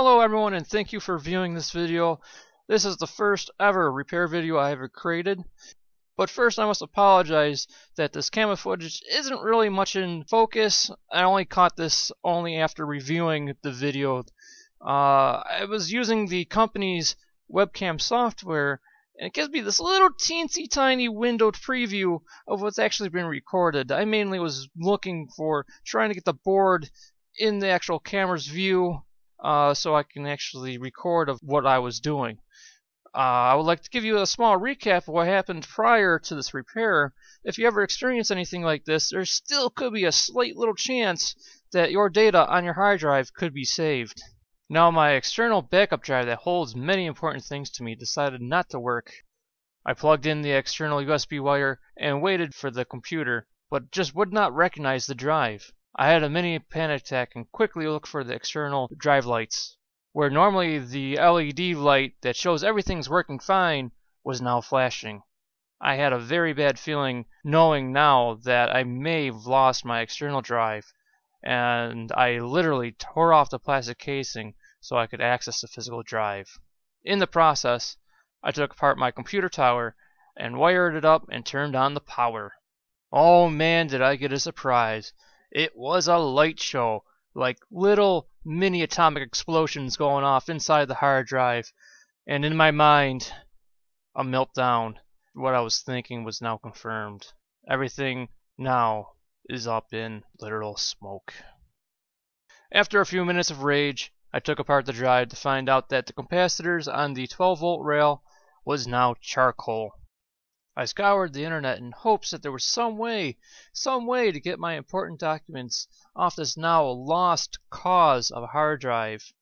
Hello everyone, and thank you for viewing this video. This is the first ever repair video I ever created. But first I must apologize that this camera footage isn't really much in focus. I only caught this only after reviewing the video. I was using the company's webcam software, and it gives me this little teensy tiny windowed preview of what's actually been recorded. I mainly was looking for trying to get the board in the actual camera's view so I can actually record of what I was doing. I would like to give you a small recap of what happened prior to this repair. If you ever experience anything like this, there still could be a slight little chance that your data on your hard drive could be saved. Now, my external backup drive that holds many important things to me decided not to work. I plugged in the external USB wire and waited for the computer, but just would not recognize the drive. I had a mini panic attack and quickly looked for the external drive lights, where normally the LED light that shows everything's working fine was now flashing. I had a very bad feeling knowing now that I may have lost my external drive, and I literally tore off the plastic casing so I could access the physical drive. In the process, I took apart my computer tower and wired it up and turned on the power. Oh man, did I get a surprise. It was a light show, like little mini atomic explosions going off inside the hard drive, and in my mind, a meltdown. What I was thinking was now confirmed. Everything now is up in literal smoke. After a few minutes of rage, I took apart the drive to find out that the capacitors on the 12-volt rail was now charcoal. I scoured the internet in hopes that there was some way to get my important documents off this now lost cause of a hard drive.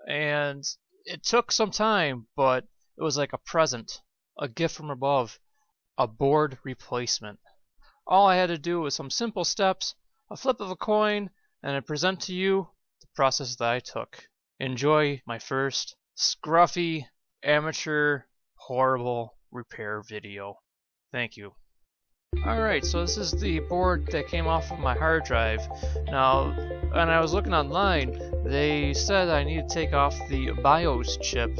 And it took some time, but it was like a present, a gift from above, a board replacement. All I had to do was some simple steps, a flip of a coin, and I present to you the process that I took. Enjoy my first scruffy, amateur, horrible repair video. Thank you. Alright, so this is the board that came off of my hard drive. Now, when I was looking online, they said I need to take off the BIOS chip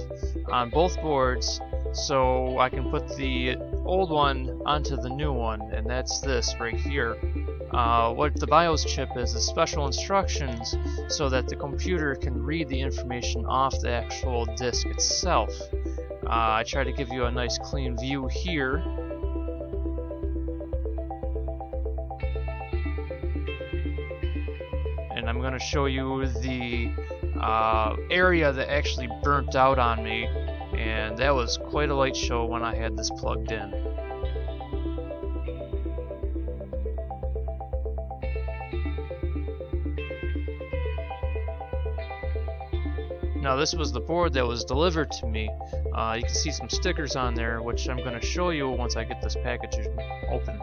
on both boards so I can put the old one onto the new one, and that's this right here. What the BIOS chip is special instructions so that the computer can read the information off the actual disk itself. I try to give you a nice clean view here. And I'm going to show you the area that actually burnt out on me, and that was quite a light show when I had this plugged in. Now this was the board that was delivered to me. You can see some stickers on there, which I'm going to show you once I get this package open.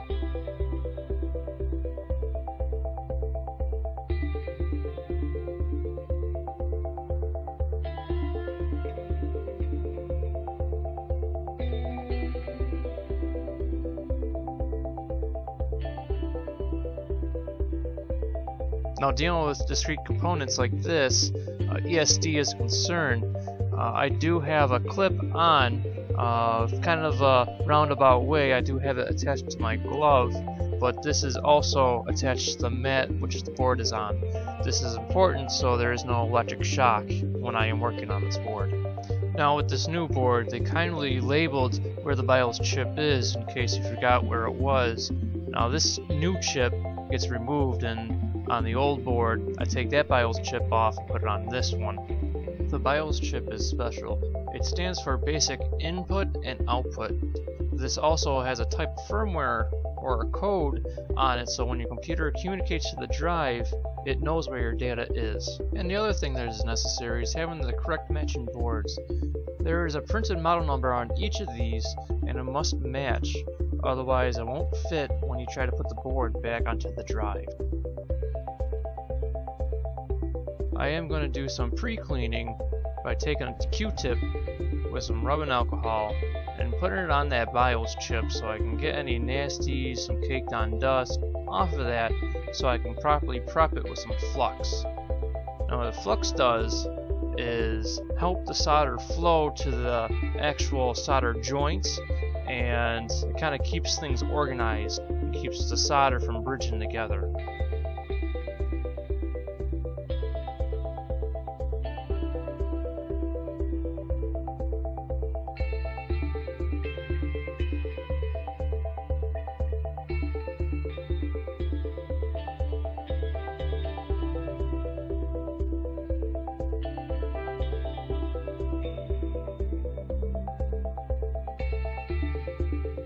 Now, dealing with discrete components like this, ESD is concerned. I do have a clip on, kind of a roundabout way. I do have it attached to my glove, but this is also attached to the mat which the board is on. This is important so there is no electric shock when I am working on this board. Now, with this new board, they kindly labeled where the BIOS chip is in case you forgot where it was. Now, this new chip gets removed, and on the old board, I take that BIOS chip off and put it on this one. The BIOS chip is special. It stands for Basic Input and Output. This also has a type of firmware or a code on it, so when your computer communicates to the drive, it knows where your data is. And the other thing that is necessary is having the correct matching boards. There is a printed model number on each of these, and it must match. Otherwise, it won't fit when you try to put the board back onto the drive. I am going to do some pre-cleaning by taking a Q-tip with some rubbing alcohol and putting it on that BIOS chip so I can get any nasties, some caked on dust off of that so I can properly prep it with some flux. Now what the flux does is help the solder flow to the actual solder joints, and it kind of keeps things organized. It keeps the solder from bridging together.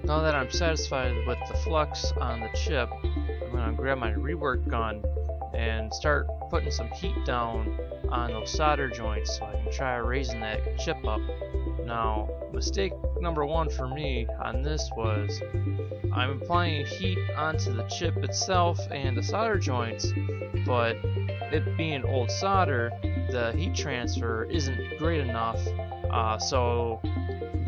Now that I'm satisfied with the flux on the chip, I'm going to grab my rework gun and start putting some heat down on those solder joints so I can try raising that chip up. Now, mistake number one for me on this was I'm applying heat onto the chip itself and the solder joints, but it being old solder, the heat transfer isn't great enough, so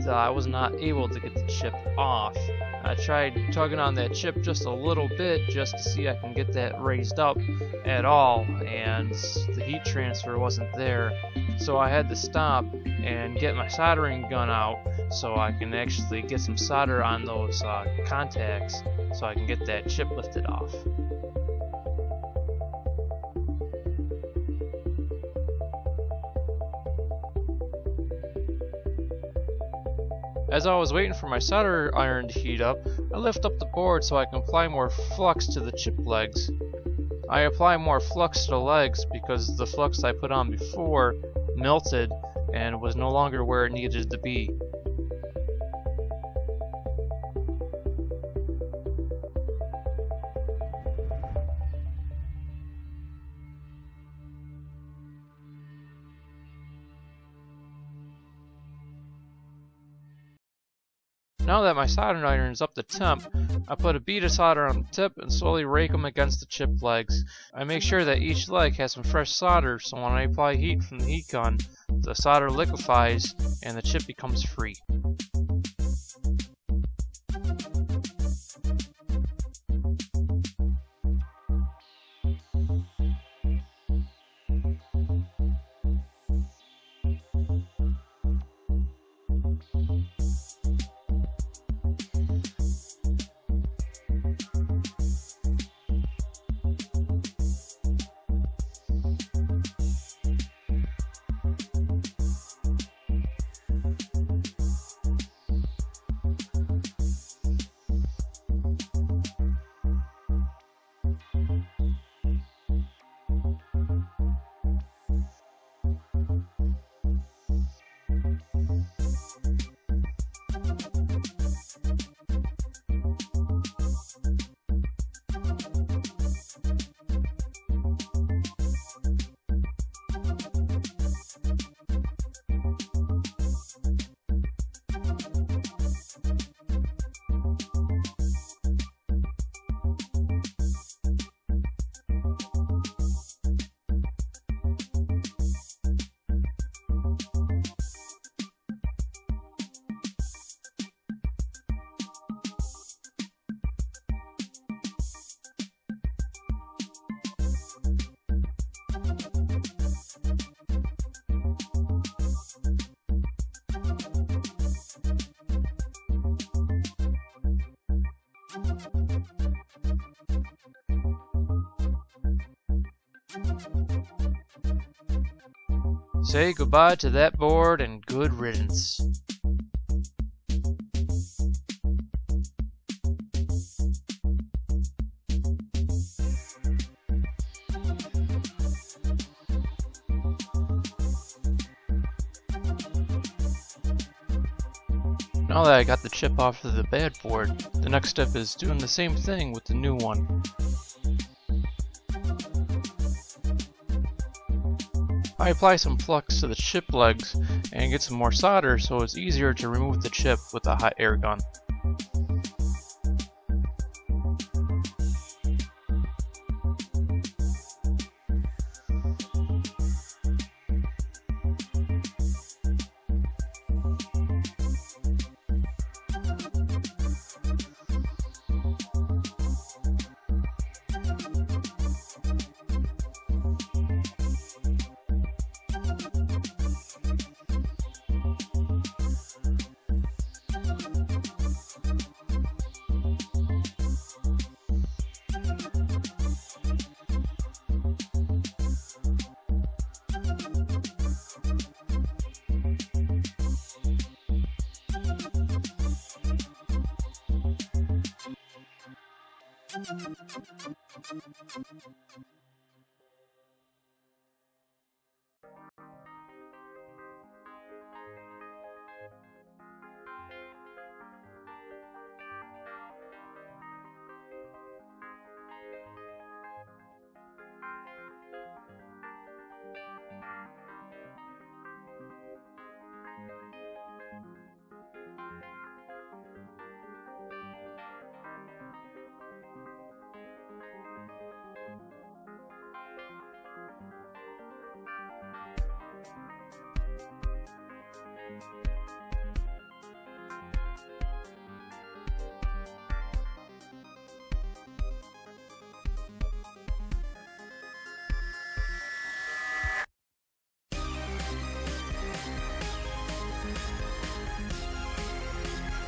I was not able to get the chip off. I tried tugging on that chip just a little bit just to see if I can get that raised up at all, and the heat transfer wasn't there. So I had to stop and get my soldering gun out so I can actually get some solder on those contacts so I can get that chip lifted off. As I was waiting for my solder iron to heat up, I lift up the board so I can apply more flux to the chip legs. I apply more flux to the legs because the flux I put on before melted and was no longer where it needed to be. Now that my soldering iron is up to temp, I put a bead of solder on the tip and slowly rake them against the chip legs. I make sure that each leg has some fresh solder so when I apply heat from the heat gun, the solder liquefies and the chip becomes free. Say goodbye to that board and good riddance. Now that I got the chip off of the bad board, the next step is doing the same thing with the new one. I apply some flux to the chip legs and get some more solder so it's easier to remove the chip with a hot air gun.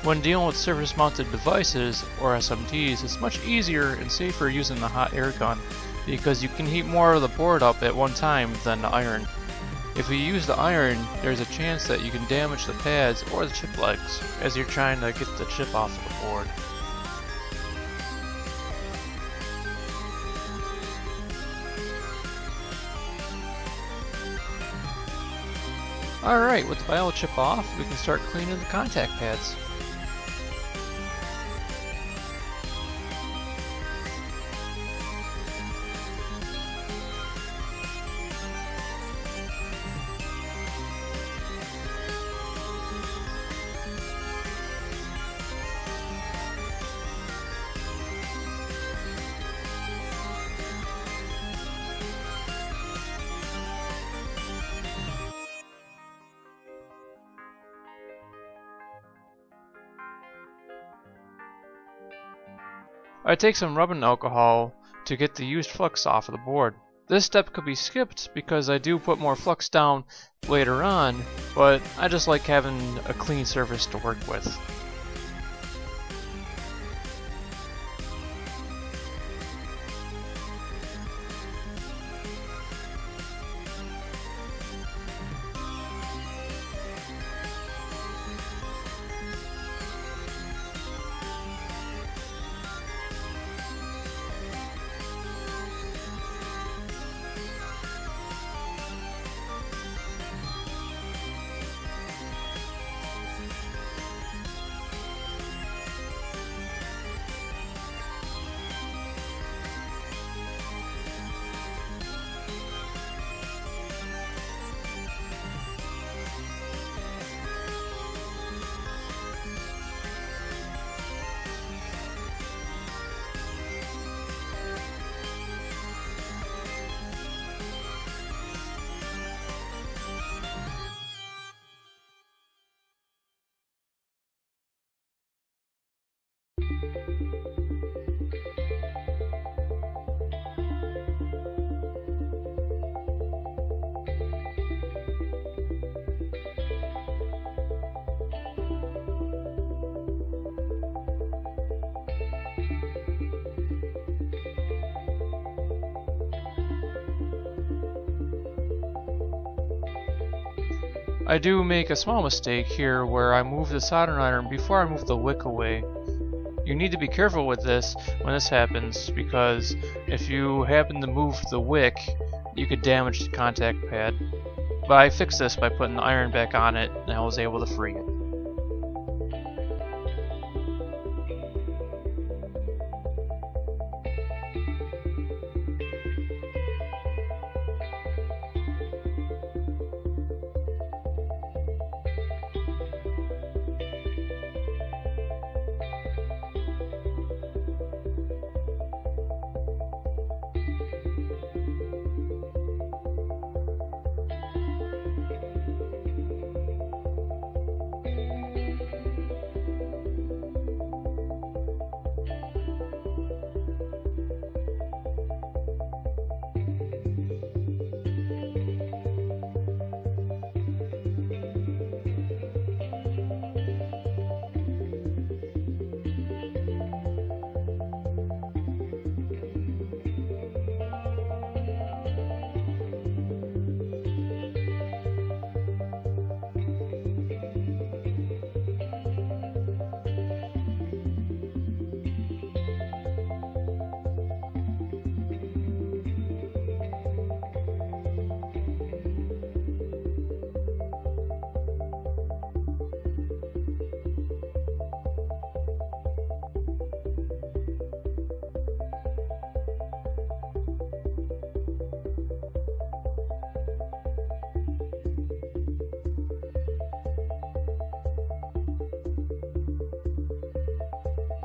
When dealing with surface-mounted devices, or SMTs, it's much easier and safer using the hot air gun, because you can heat more of the board up at one time than the iron. If you use the iron, there's a chance that you can damage the pads or the chip legs as you're trying to get the chip off of the board. Alright, with the BIOS chip off, we can start cleaning the contact pads. I take some rubbing alcohol to get the used flux off of the board. This step could be skipped because I do put more flux down later on, but I just like having a clean surface to work with. I do make a small mistake here where I move the soldering iron before I move the wick away. You need to be careful with this when this happens, because if you happen to move the wick, you could damage the contact pad. But I fixed this by putting the iron back on it, and I was able to free it.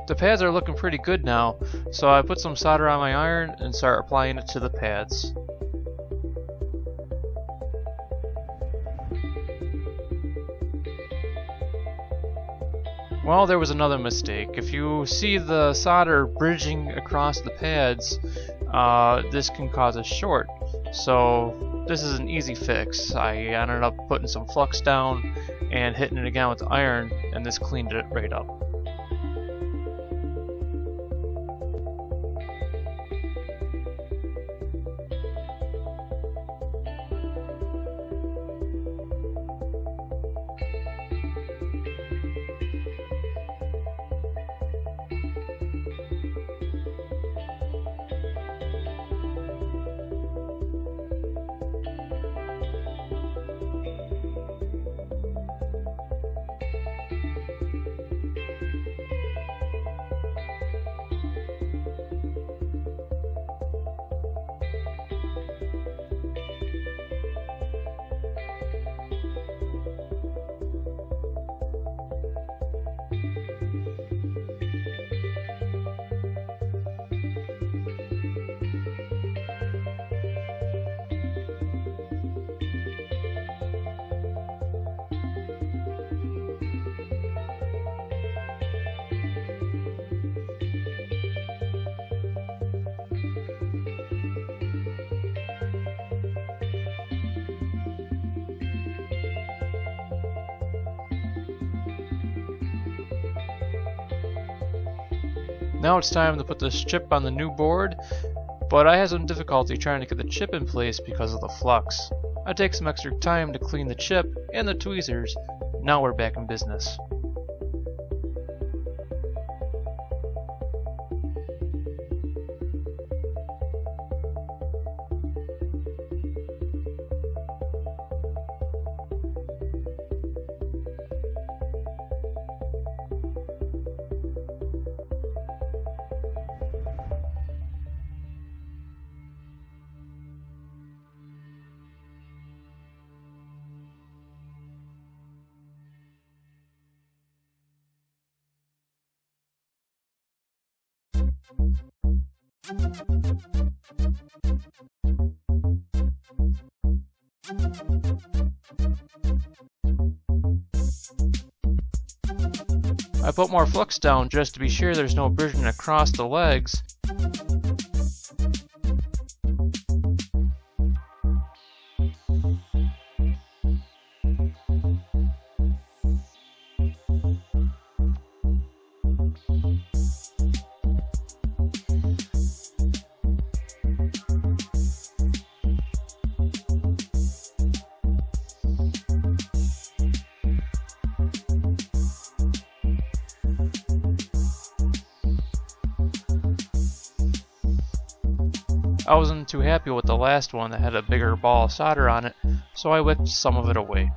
The pads are looking pretty good now, so I put some solder on my iron and start applying it to the pads. Well, there was another mistake. If you see the solder bridging across the pads, this can cause a short. So this is an easy fix. I ended up putting some flux down and hitting it again with the iron, and this cleaned it right up. Now it's time to put this chip on the new board, but I had some difficulty trying to get the chip in place because of the flux. I take some extra time to clean the chip and the tweezers. Now we're back in business. I put more flux down just to be sure there's no bridging across the legs. I wasn't too happy with the last one that had a bigger ball of solder on it, so I whipped some of it away.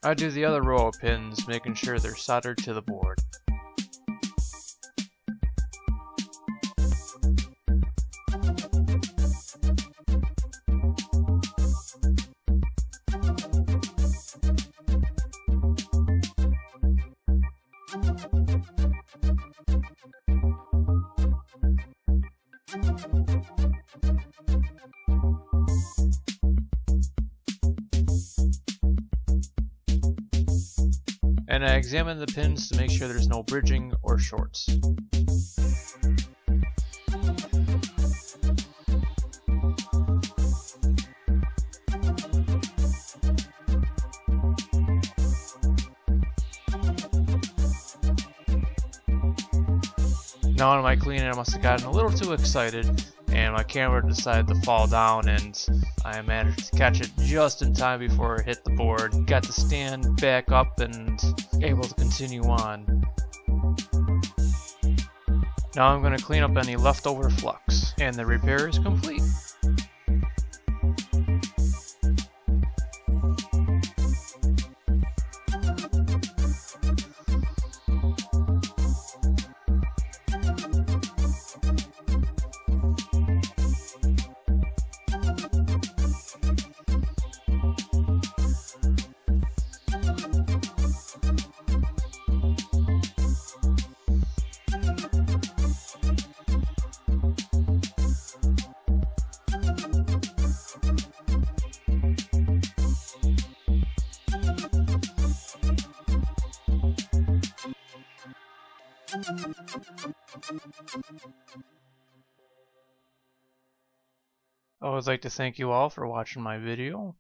I do the other row of pins, making sure they're soldered to the board. And I examine the pins to make sure there's no bridging or shorts. Now in my cleaning I must have gotten a little too excited and my camera decided to fall down, and I managed to catch it just in time before it hit the board. Got the stand back up and able to continue on. Now I'm going to clean up any leftover flux, and the repair is complete. I would like to thank you all for watching my video.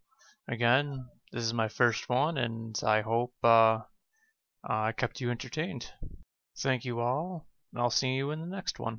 Again, this is my first one, and I hope I kept you entertained. Thank you all, and I'll see you in the next one.